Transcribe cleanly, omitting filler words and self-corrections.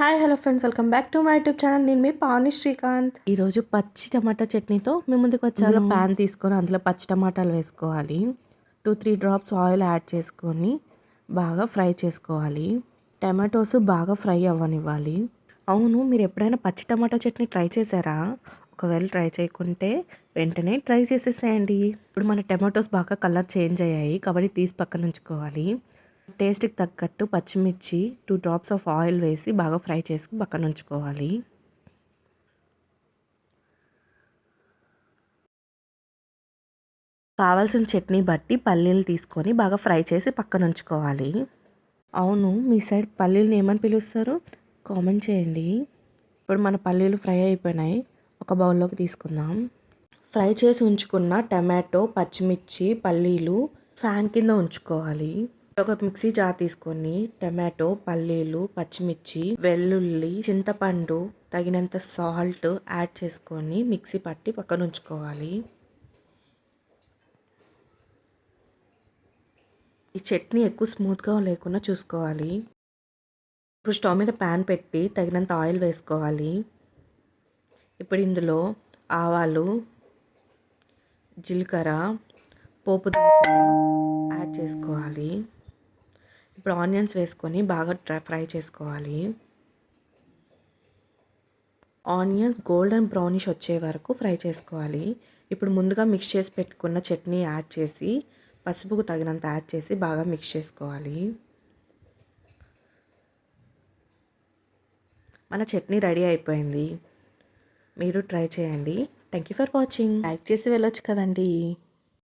Hi hello friends, welcome back to my YouTube channel. నేను మీ పావని శ్రీకాంత్. ఈరోజు పచ్చి టమాటా చట్నీతో మేము ముందుకు వచ్చాను. ప్యాన్ తీసుకొని అందులో పచ్చి టమాటాలు వేసుకోవాలి. 2-3 డ్రాప్స్ ఆయిల్ యాడ్ చేసుకొని బాగా ఫ్రై చేసుకోవాలి. టమాటోస్ బాగా ఫ్రై అవ్వనివ్వాలి. అవును, మీరు ఎప్పుడైనా పచ్చి టమాటా చట్నీ ట్రై చేశారా? ఒకవేళ ట్రై చేయకుంటే వెంటనే ట్రై చేసేసేయండి. ఇప్పుడు మన టమాటోస్ బాగా కలర్ చేంజ్ అయ్యాయి కాబట్టి తీసి పక్కన ఉంచుకోవాలి. టేస్ట్కి తగ్గట్టు పచ్చిమిర్చి 2 డ్రాప్స్ ఆఫ్ ఆయిల్ వేసి బాగా ఫ్రై చేసుకుని పక్కన ఉంచుకోవాలి. కావాల్సిన చట్నీ బట్టి పల్లీలు తీసుకొని బాగా ఫ్రై చేసి పక్కన ఉంచుకోవాలి. అవును, మీ సైడ్ పల్లీలను ఏమని పిలుస్తారు? కామెంట్ చేయండి. ఇప్పుడు మన పల్లీలు ఫ్రై అయిపోయినాయి. ఒక బౌల్లోకి తీసుకుందాం. ఫ్రై చేసి ఉంచుకున్న టమాటో, పచ్చిమిర్చి, పల్లీలు ఫ్యాన్ కింద ఉంచుకోవాలి. ఒక మిక్సీ జార్ తీసుకొని టమాటో, పల్లీలు, పచ్చిమిర్చి, వెల్లుల్లి, చింతపండు, తగినంత సాల్ట్ యాడ్ చేసుకొని మిక్సీ పట్టి పక్కన ఉంచుకోవాలి. ఈ చట్నీ ఎక్కువ స్మూత్గా లేకుండా చూసుకోవాలి. ఇప్పుడు స్టవ్ మీద ప్యాన్ పెట్టి తగినంత ఆయిల్ వేసుకోవాలి. ఇప్పుడు ఇందులో ఆవాలు, జీలకర్ర, పోపు దినుసులు యాడ్ చేసుకోవాలి. ఇప్పుడు ఆనియన్స్ వేసుకొని బాగా ఫ్రై చేసుకోవాలి. ఆనియన్స్ గోల్డెన్ బ్రౌనిష్ వచ్చే వరకు ఫ్రై చేసుకోవాలి. ఇప్పుడు ముందుగా మిక్స్ చేసి పెట్టుకున్న చట్నీ యాడ్ చేసి పసుపుకు తగినంత యాడ్ చేసి బాగా మిక్స్ చేసుకోవాలి. మన చట్నీ రెడీ అయిపోయింది. మీరు ట్రై చేయండి. Thank you for watching. Like చేసి వెళ్ళొచ్చు కదండి.